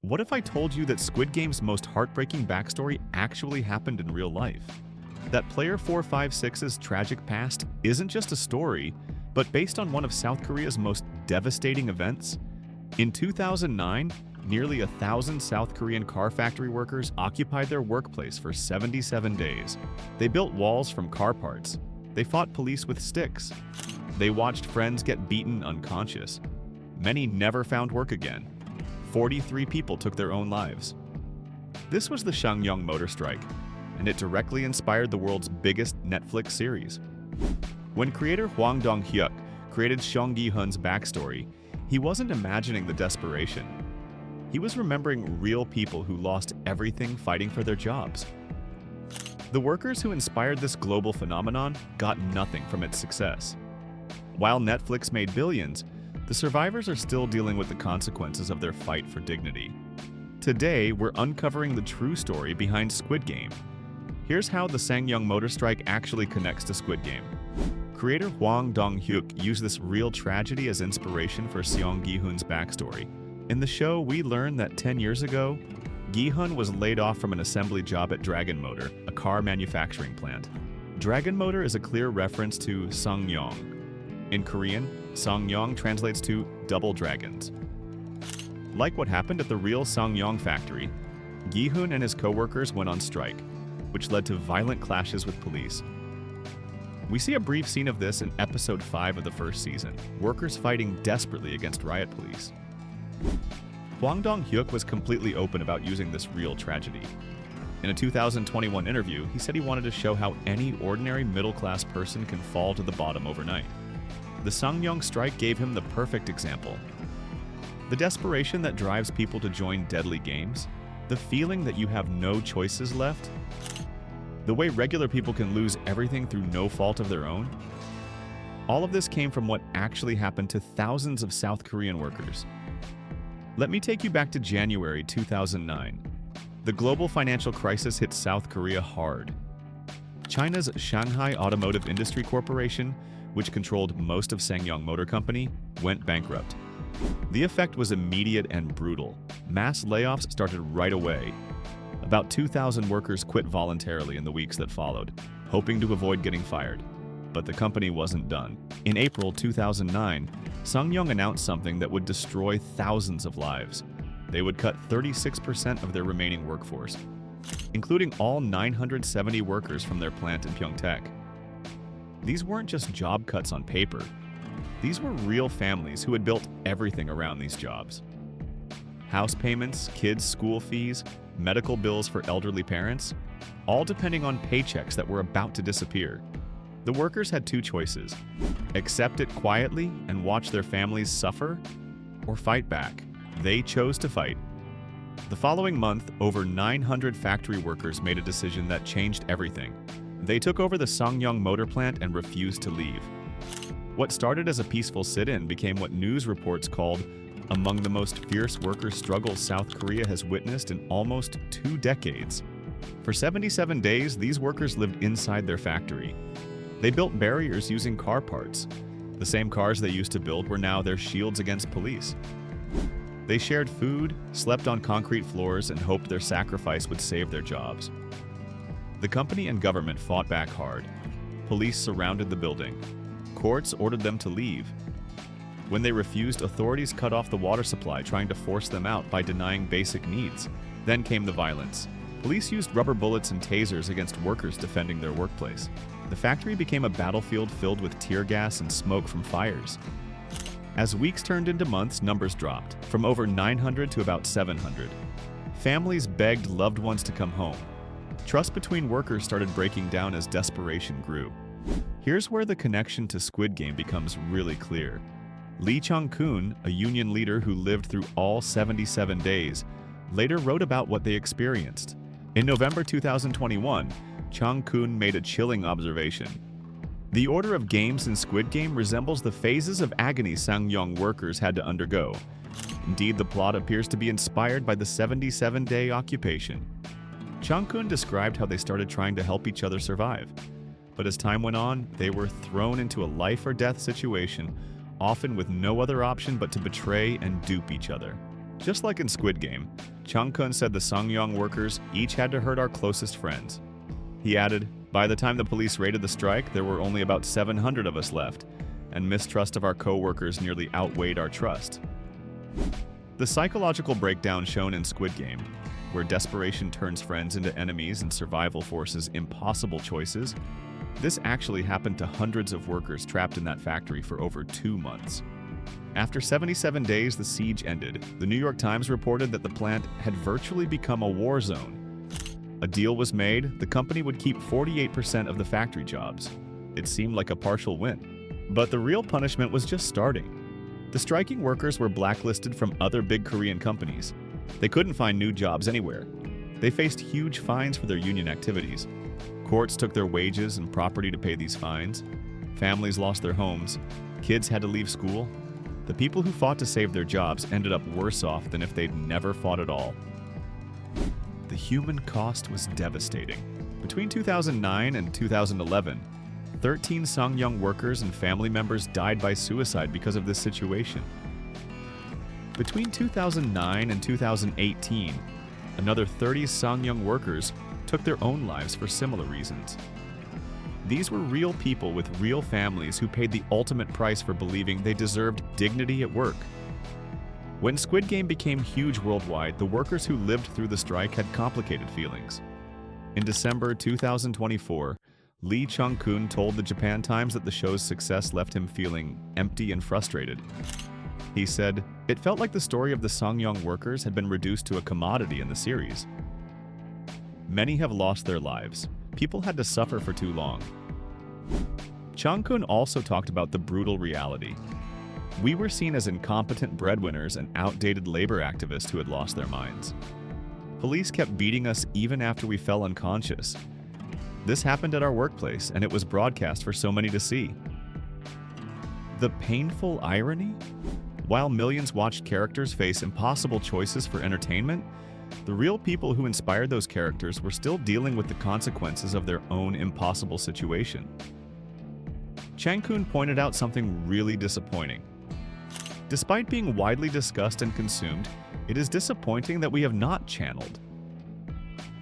What if I told you that Squid Game's most heartbreaking backstory actually happened in real life? That Player 456's tragic past isn't just a story, but based on one of South Korea's most devastating events? In 2009, nearly 1,000 South Korean car factory workers occupied their workplace for 77 days. They built walls from car parts. They fought police with sticks. They watched friends get beaten unconscious. Many never found work again. 43 people took their own lives. This was the Sangyong Motor Strike, and it directly inspired the world's biggest Netflix series. When creator Hwang Dong-hyuk created Seong Gi-hun's backstory, he wasn't imagining the desperation. He was remembering real people who lost everything fighting for their jobs. The workers who inspired this global phenomenon got nothing from its success. While Netflix made billions, the survivors are still dealing with the consequences of their fight for dignity. Today, we're uncovering the true story behind Squid Game. Here's how the Sangyong Motor Strike actually connects to Squid Game. Creator Hwang Dong-hyuk used this real tragedy as inspiration for Seong Gi-hun's backstory. In the show, we learn that 10 years ago, Gi-hun was laid off from an assembly job at Dragon Motor, a car manufacturing plant. Dragon Motor is a clear reference to Sangyong. In Korean, Sangyong translates to double dragons. Like what happened at the real Sangyong factory, Gi-hun and his co-workers went on strike, which led to violent clashes with police. We see a brief scene of this in episode 5 of the first season, workers fighting desperately against riot police. Hwang Dong-hyuk was completely open about using this real tragedy. In a 2021 interview, he said he wanted to show how any ordinary middle-class person can fall to the bottom overnight. The Sangyong strike gave him the perfect example. The desperation that drives people to join deadly games, the feeling that you have no choices left, the way regular people can lose everything through no fault of their own. All of this came from what actually happened to thousands of South Korean workers. Let me take you back to January 2009. The global financial crisis hit South Korea hard. China's Shanghai Automotive Industry Corporation, which controlled most of Sangyong Motor Company, went bankrupt. The effect was immediate and brutal. Mass layoffs started right away. About 2,000 workers quit voluntarily in the weeks that followed, hoping to avoid getting fired. But the company wasn't done. In April 2009, Sangyong announced something that would destroy thousands of lives. They would cut 36% of their remaining workforce, including all 970 workers from their plant in Pyeongtaek. These weren't just job cuts on paper. These were real families who had built everything around these jobs. House payments, kids' school fees, medical bills for elderly parents, all depending on paychecks that were about to disappear. The workers had two choices: accept it quietly and watch their families suffer, or fight back. They chose to fight. The following month, over 900 factory workers made a decision that changed everything. They took over the Sangyong motor plant and refused to leave. What started as a peaceful sit-in became what news reports called among the most fierce worker struggles South Korea has witnessed in almost 2 decades. For 77 days, these workers lived inside their factory. They built barriers using car parts. The same cars they used to build were now their shields against police. They shared food, slept on concrete floors, and hoped their sacrifice would save their jobs. The company and government fought back hard. Police surrounded the building. Courts ordered them to leave. When they refused, authorities cut off the water supply, trying to force them out by denying basic needs. Then came the violence. Police used rubber bullets and tasers against workers defending their workplace. The factory became a battlefield filled with tear gas and smoke from fires. As weeks turned into months, numbers dropped, from over 900 to about 700. Families begged loved ones to come home. Trust between workers started breaking down as desperation grew. Here's where the connection to Squid Game becomes really clear. Lee Chung-kun, a union leader who lived through all 77 days, later wrote about what they experienced. In November 2021, Chung-kun made a chilling observation. The order of games in Squid Game resembles the phases of agony Sangyong workers had to undergo. Indeed, the plot appears to be inspired by the 77-day occupation. Chung-kun described how they started trying to help each other survive. But as time went on, they were thrown into a life-or-death situation, often with no other option but to betray and dupe each other. Just like in Squid Game, Chung-kun said the Sangyong workers each had to hurt our closest friends. He added, "By the time the police raided the strike, there were only about 700 of us left, and mistrust of our co-workers nearly outweighed our trust." The psychological breakdown shown in Squid Game, where desperation turns friends into enemies and survival forces impossible choices, this actually happened to hundreds of workers trapped in that factory for over 2 months. After 77 days, the siege ended. The New York Times reported that the plant had virtually become a war zone. A deal was made. The company would keep 48% of the factory jobs. It seemed like a partial win. But the real punishment was just starting. The striking workers were blacklisted from other big Korean companies. They couldn't find new jobs anywhere. They faced huge fines for their union activities. Courts took their wages and property to pay these fines. Families lost their homes. Kids had to leave school. The people who fought to save their jobs ended up worse off than if they'd never fought at all. The human cost was devastating. Between 2009 and 2011, 13 Sangyong workers and family members died by suicide because of this situation. Between 2009 and 2018, another 30 Sangyong workers took their own lives for similar reasons. These were real people with real families who paid the ultimate price for believing they deserved dignity at work. When Squid Game became huge worldwide, the workers who lived through the strike had complicated feelings. In December 2024, Lee Chung-kun told the Japan Times that the show's success left him feeling empty and frustrated. He said, "It felt like the story of the Sangyong workers had been reduced to a commodity in the series. Many have lost their lives. People had to suffer for too long." Chung-kun also talked about the brutal reality. We were seen as incompetent breadwinners and outdated labor activists who had lost their minds. Police kept beating us even after we fell unconscious. This happened at our workplace, and it was broadcast for so many to see. The painful irony? While millions watched characters face impossible choices for entertainment, the real people who inspired those characters were still dealing with the consequences of their own impossible situation. Chung-kun pointed out something really disappointing. Despite being widely discussed and consumed, it is disappointing that we have not channeled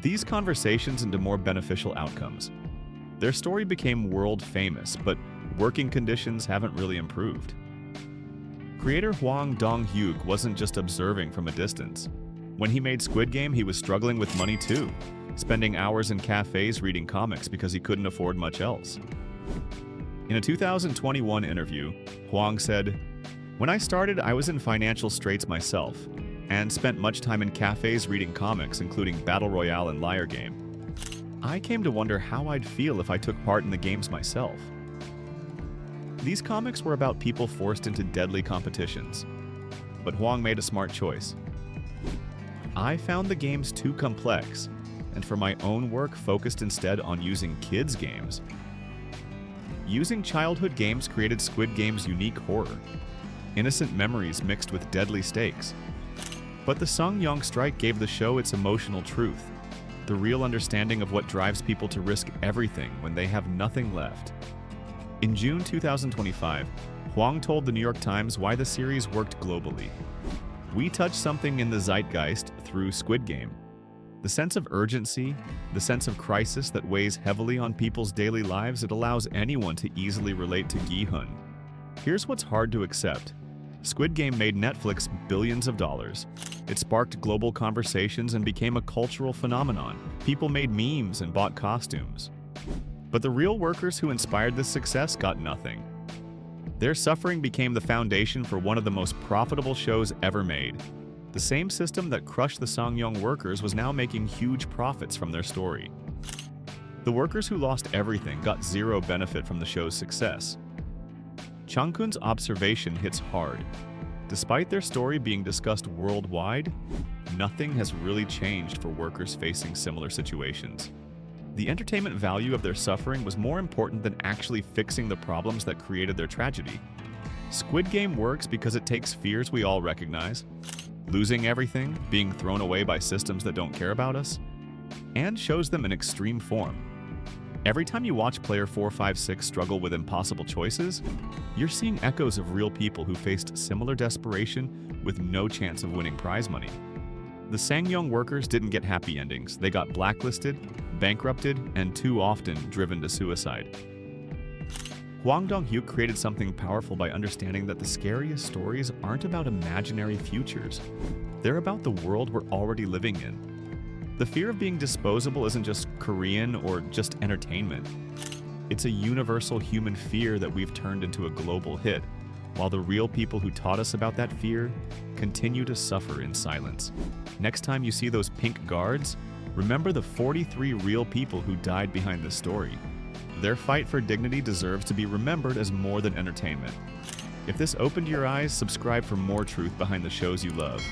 these conversations into more beneficial outcomes. Their story became world famous, but working conditions haven't really improved. Creator Hwang Dong-hyuk wasn't just observing from a distance. When he made Squid Game, he was struggling with money too, spending hours in cafes reading comics because he couldn't afford much else. In a 2021 interview, Hwang said, "When I started, I was in financial straits myself, and spent much time in cafes reading comics, including Battle Royale and Liar Game. I came to wonder how I'd feel if I took part in the games myself." These comics were about people forced into deadly competitions. But Hwang made a smart choice. "I found the games too complex, and for my own work focused instead on using kids' games." Using childhood games created Squid Game's unique horror. Innocent memories mixed with deadly stakes. But the Sangyong strike gave the show its emotional truth, the real understanding of what drives people to risk everything when they have nothing left. In June 2025, Hwang told the New York Times why the series worked globally. "We touch something in the zeitgeist through Squid Game. The sense of urgency, the sense of crisis that weighs heavily on people's daily lives, it allows anyone to easily relate to Gi-hun. Here's what's hard to accept. Squid Game made Netflix billions of dollars. It sparked global conversations and became a cultural phenomenon. People made memes and bought costumes. But the real workers who inspired this success got nothing. Their suffering became the foundation for one of the most profitable shows ever made. The same system that crushed the Sangyong workers was now making huge profits from their story. The workers who lost everything got zero benefit from the show's success." Chung-kun's observation hits hard. Despite their story being discussed worldwide, nothing has really changed for workers facing similar situations. The entertainment value of their suffering was more important than actually fixing the problems that created their tragedy. Squid Game works because it takes fears we all recognize, losing everything, being thrown away by systems that don't care about us, and shows them in extreme form. Every time you watch player 456 struggle with impossible choices, you're seeing echoes of real people who faced similar desperation with no chance of winning prize money. The Sangyong workers didn't get happy endings. They got blacklisted, bankrupted, and too often driven to suicide. Hwang Dong-hyuk created something powerful by understanding that the scariest stories aren't about imaginary futures. They're about the world we're already living in. The fear of being disposable isn't just Korean or just entertainment. It's a universal human fear that we've turned into a global hit, while the real people who taught us about that fear continue to suffer in silence. Next time you see those pink guards, remember the 43 real people who died behind this story. Their fight for dignity deserves to be remembered as more than entertainment. If this opened your eyes, subscribe for more truth behind the shows you love.